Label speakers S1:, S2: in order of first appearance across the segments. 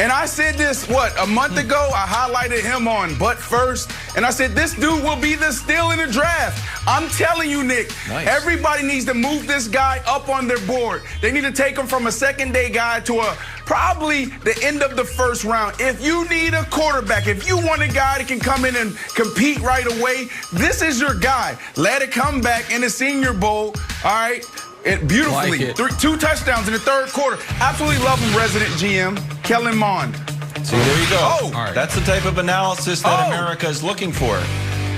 S1: And I said this, a month ago? I highlighted him on But First. And I said, this dude will be the steal in the draft. I'm telling you, Nick, everybody needs to move this guy up on their board. They need to take him from a second-day guy to probably the end of the first round. If you need a quarterback, if you want a guy that can come in and compete right away, this is your guy. Let it come back in the Senior Bowl, all right? Beautifully. Like 2 touchdowns in the third quarter. Absolutely love him, resident GM, Kellen Mond.
S2: See, there you go. That's the type of analysis that America is looking for.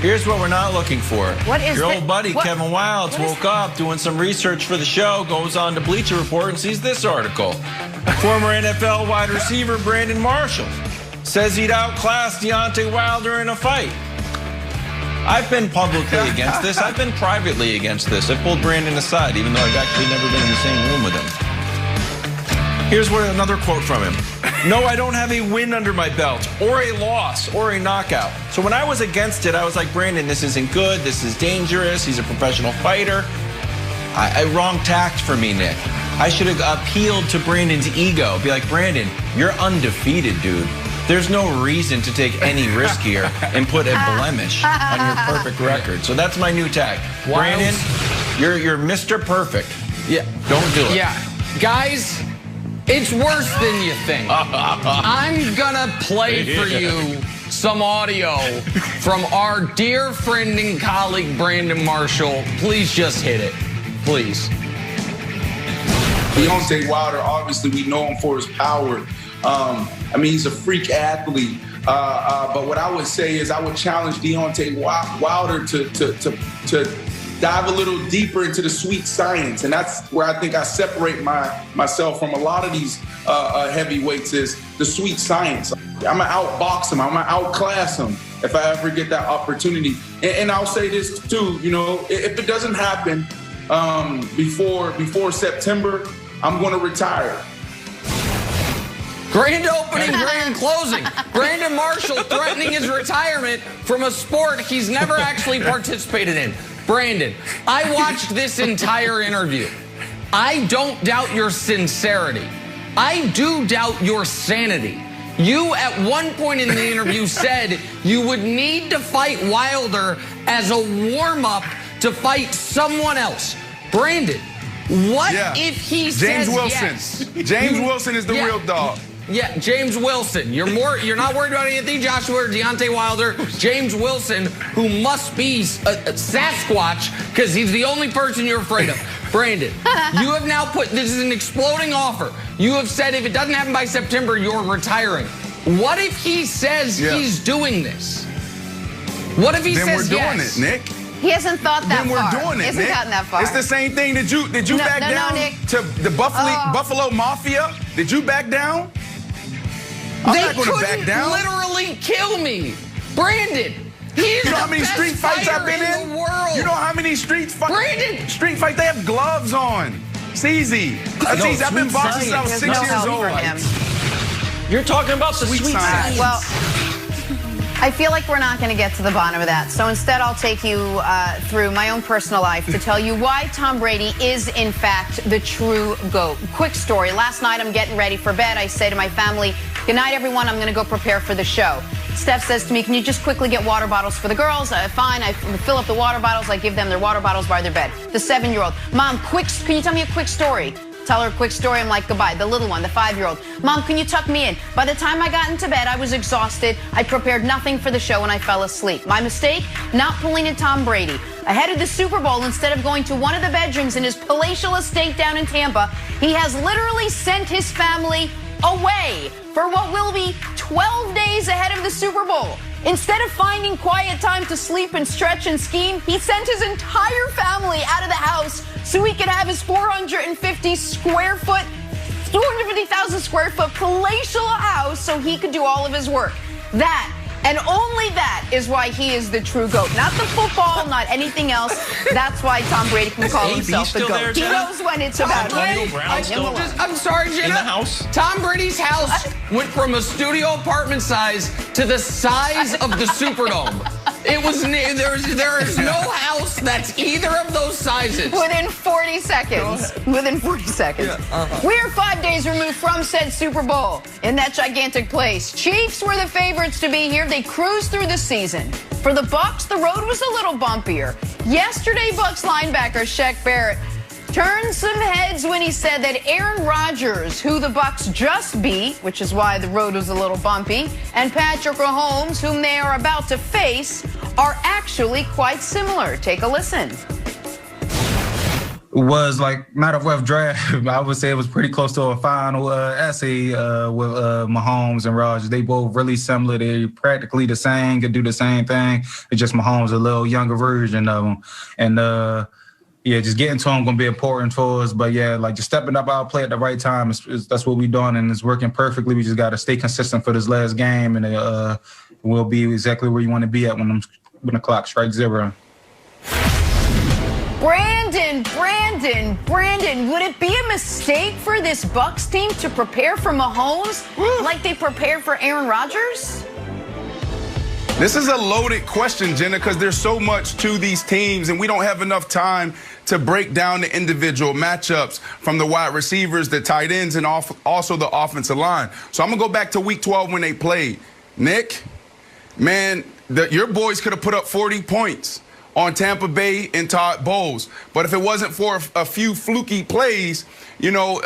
S2: Here's what we're not looking for.
S3: What is
S2: Your old buddy Kevin Wildes woke up doing some research for the show, goes on to Bleacher Report and sees this article. Former NFL wide receiver Brandon Marshall says he'd outclass Deontay Wilder in a fight. I've been publicly against this. I've been privately against this. I pulled Brandon aside, even though I've actually never been in the same room with him. Here's another quote from him. No, I don't have a win under my belt, or a loss, or a knockout. So when I was against it, I was like, Brandon, this isn't good. This is dangerous. He's a professional fighter. Wrong tact for me, Nick. I should have appealed to Brandon's ego. Be like, Brandon, you're undefeated, dude. There's no reason to take any risk here and put a blemish on your perfect record. So that's my new tag. Brandon, you're Mr. Perfect.
S4: Yeah.
S2: Don't do it.
S4: Yeah. Guys, it's worse than you think. I'm gonna play for you some audio from our dear friend and colleague, Brandon Marshall. Please just hit it. Please.
S5: Deontay Wilder, obviously, we know him for his power. I mean, he's a freak athlete. But what I would say is I would challenge Deontay Wilder to dive a little deeper into the sweet science. And that's where I think I separate myself from a lot of these heavyweights is the sweet science. I'm going to outbox him. I'm going to outclass him if I ever get that opportunity. And I'll say this, too. You know, if it doesn't happen before September, I'm going to retire.
S4: Grand opening, grand closing. Brandon Marshall threatening his retirement from a sport he's never actually participated in. Brandon, I watched this entire interview. I don't doubt your sincerity. I do doubt your sanity. You, at one point in the interview, said you would need to fight Wilder as a warm-up to fight someone else. Brandon, what if he says yes?
S1: James Wilson is the real dog.
S4: Yeah, James Wilson. You're not worried about Anthony Joshua or Deontay Wilder. James Wilson, who must be a Sasquatch because he's the only person you're afraid of. Brandon, you have now this is an exploding offer. You have said if it doesn't happen by September, you're retiring. What if he says he's doing this? What if he says yes?
S1: Then we're doing it, Nick.
S3: He hasn't thought that
S1: far. Then we're doing it,
S3: He hasn't gotten that far.
S1: It's the same thing. Did you back down to the Buffalo Mafia? Did you back down? I'm not going to back down.
S4: They couldn't literally kill me. Brandon, he's
S1: you know how many
S4: the best
S1: street fights I've been in?
S4: The world.
S1: You know how many street fights?
S4: Brandon!
S1: Street fights, they have gloves on. It's easy. That's easy. I've been boxing since I was 6 years old.
S2: You're talking about the sweet science.
S3: Well, I feel like we're not going to get to the bottom of that. So instead, I'll take you through my own personal life to tell you why Tom Brady is, in fact, the true GOAT. Quick story. Last night, I'm getting ready for bed. I say to my family, good night, everyone. I'm going to go prepare for the show. Steph says to me, can you just quickly get water bottles for the girls? Fine. I fill up the water bottles. I give them their water bottles by their bed. The 7-year-old. Mom, can you tell me a quick story? Tell her a quick story. I'm like, goodbye. The little one, the 5-year-old. Mom, can you tuck me in? By the time I got into bed, I was exhausted. I prepared nothing for the show and I fell asleep. My mistake? Not pulling a Tom Brady. Ahead of the Super Bowl, instead of going to one of the bedrooms in his palatial estate down in Tampa, he has literally sent his family away for what will be 12 days ahead of the Super Bowl. Instead of finding quiet time to sleep and stretch and scheme, he sent his entire family out of the house so he could have his 250,000 square foot palatial house so he could do all of his work. That and only that is why he is the true GOAT. Not the football, not anything else. That's why Tom Brady can call himself the GOAT. He knows when it's about him.
S4: I'm sorry, Jenna.
S2: In the house?
S4: Tom Brady's house went from a studio apartment size to the size of the Superdome. It was there is no house that's either of those sizes.
S3: Within 40 seconds. Within 40 seconds.
S4: Yeah,
S3: We are 5 days removed from said Super Bowl in that gigantic place. Chiefs were the favorites to be here. They cruised through the season. For the Bucs, the road was a little bumpier. Yesterday, Bucs linebacker Shaq Barrett turned some heads when he said that Aaron Rodgers, who the Bucs just beat, which is why the road was a little bumpy, and Patrick Mahomes, whom they are about to face, are actually quite similar. Take a listen.
S6: Was like matter of rough draft. I would say it was pretty close to a final essay with Mahomes and Rodgers. They both really similar. They're practically the same, could do the same thing. It's just Mahomes a little younger version of them. And yeah, just getting to him going to be important for us. But, yeah, like just stepping up our play at the right time, that's what we're doing, and it's working perfectly. We just got to stay consistent for this last game, and we'll be exactly where you want to be at when the clock strikes 0.
S3: Brandon, would it be a mistake for this Bucs team to prepare for Mahomes like they prepared for Aaron Rodgers?
S1: This is a loaded question, Jenna, because there's so much to these teams, and we don't have enough time to break down the individual matchups from the wide receivers, the tight ends, and also the offensive line. So I'm going to go back to Week 12 when they played. Nick, man, your boys could have put up 40 points on Tampa Bay and Todd Bowles. But if it wasn't for a few fluky plays, you know,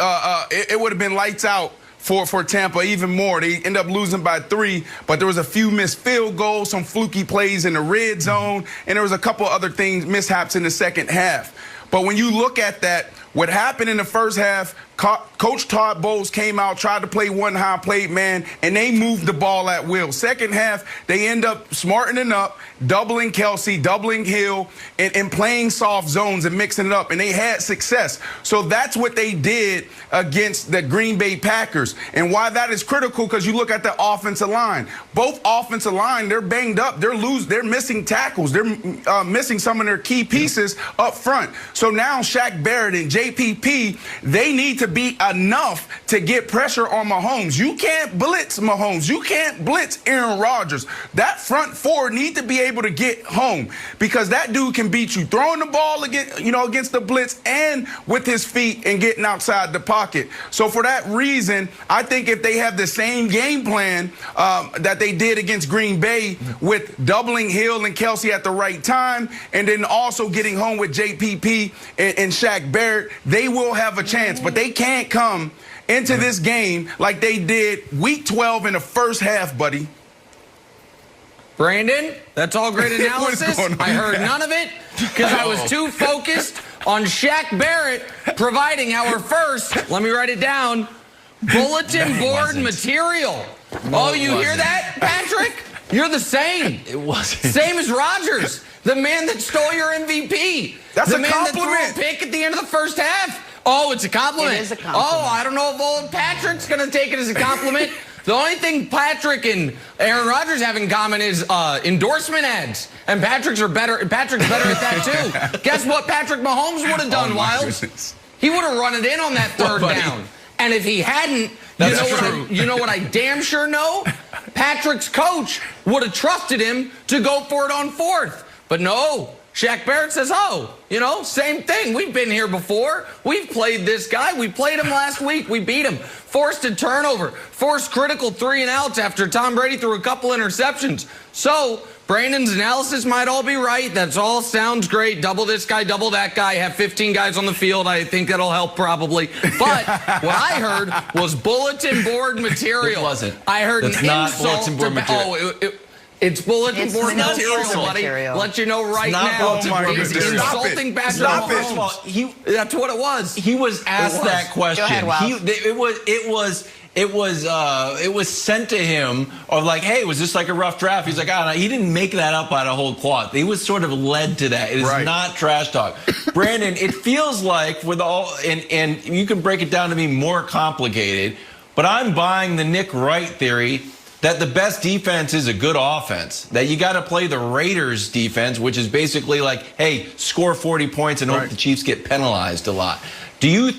S1: it would have been lights out for Tampa even more. They end up losing by 3, but there was a few missed field goals, some fluky plays in the red zone, and there was a couple other things, mishaps in the second half. But when you look at that, what happened in the first half, Coach Todd Bowles came out, tried to play one high, played man, and they moved the ball at will. Second half, they end up smartening up, doubling Kelsey, doubling Hill, and playing soft zones and mixing it up, and they had success. So that's what they did against the Green Bay Packers. And why that is critical, because you look at the offensive line. Both offensive line, they're banged up. They're missing tackles. They're missing some of their key pieces up front. So now Shaq Barrett and JPP, they need to be enough to get pressure on Mahomes. You can't blitz Mahomes. You can't blitz Aaron Rodgers. That front four need to be able to get home, because that dude can beat you throwing the ball against the blitz and with his feet and getting outside the pocket. So for that reason, I think if they have the same game plan that they did against Green Bay with doubling Hill and Kelsey at the right time, and then also getting home with JPP and Shaq Barrett, they will have a chance. But they can't come into this game like they did Week 12 in the first half, buddy.
S4: Brandon, that's all great analysis. I heard none of it because I was too focused on Shaq Barrett providing our first, let me write it down, bulletin board material. Oh, you hear that, Patrick? You're the same.
S2: It wasn't.
S4: Same as Rodgers, the man that stole your MVP.
S1: That's
S4: the
S1: a
S4: man
S1: compliment.
S4: that threw a pick at the end of the first half. Oh, it's a compliment.
S3: It is a compliment.
S4: Oh, I don't know if old Patrick's going to take it as a compliment. The only thing Patrick and Aaron Rodgers have in common is endorsement ads. And Patrick's better at that, too. Guess what Patrick Mahomes would have done, Wiles? He would have run it in on that third down. And if he hadn't, you know what I damn sure know? Patrick's coach would have trusted him to go for it on fourth. But no. Shaq Barrett says, oh, same thing. We've been here before. We've played this guy. We played him last week. We beat him. Forced a turnover. Forced critical 3-and-outs after Tom Brady threw a couple interceptions. So Brandon's analysis might all be right. That's all sounds great. Double this guy, double that guy. Have 15 guys on the field. I think that'll help probably. But what I heard was bulletin board material.
S2: It wasn't.
S4: I heard
S2: That's
S4: an
S2: not
S4: insult
S2: bulletin board material.
S4: Oh, it's bulletin board material, buddy. Let you know right now. He's insulting Patrick Mahomes. That's what it was.
S2: He was asked that question.
S3: Go ahead, Wiles.
S2: It was sent to him of like, hey, was this like a rough draft? He's like, no. He didn't make that up out of whole cloth. He was sort of led to that. It is not trash talk. Brandon, it feels like with all, and you can break it down to be more complicated, but I'm buying the Nick Wright theory that the best defense is a good offense, that you got to play the Raiders defense, which is basically like, hey, score 40 points and hope the Chiefs get penalized a lot. Do you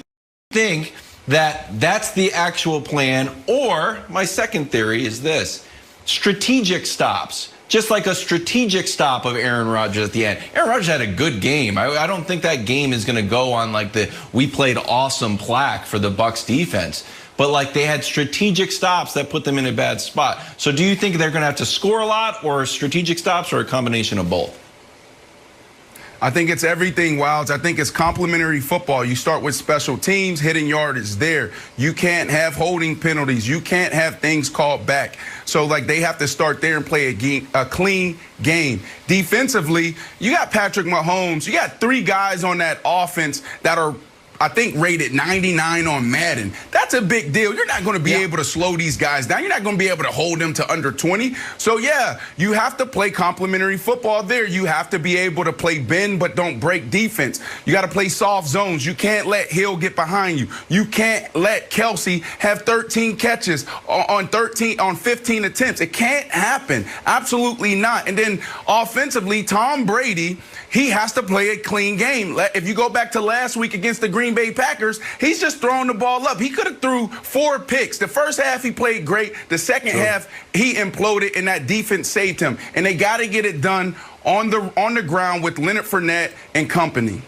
S2: think that that's the actual plan? Or my second theory is this: strategic stops. just like a strategic stop of Aaron Rodgers at the end. Aaron Rodgers had a good game. I don't think that game is going to go on like the "we played awesome" plaque for the Bucs defense. But like they had strategic stops that put them in a bad spot. So do you think they're going to have to score a lot, or strategic stops, or a combination of both?
S1: I think it's everything, Wilds. I think it's complementary football. You start with special teams, hitting yardage there. You can't have holding penalties. You can't have things called back. So, like, they have to start there and play a clean game. Defensively, you got Patrick Mahomes. You got 3 guys on that offense that are, I think, rated 99 on Madden. That's a big deal. You're not going to be able to slow these guys down. You're not going to be able to hold them to under 20. So, yeah, you have to play complementary football there. You have to be able to play bend but don't break defense. You got to play soft zones. You can't let Hill get behind you. You can't let Kelsey have 13 catches on 15 attempts. It can't happen. Absolutely not. And then offensively, Tom Brady, he has to play a clean game. If you go back to last week against the Green Bay Packers, he's just throwing the ball up. He could have threw 4 picks. The first half, he played great. The second half, he imploded, and that defense saved him. And they got to get it done on the ground with Leonard Fournette and company.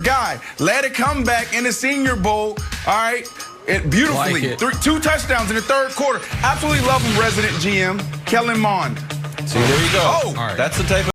S1: Guy led a comeback in the Senior Bowl. All right, beautifully.
S4: Like
S1: 2 touchdowns in the 3rd quarter. Absolutely love him, resident GM Kellen Mond.
S2: See, there you go.
S1: Oh,
S2: all right. That's the type of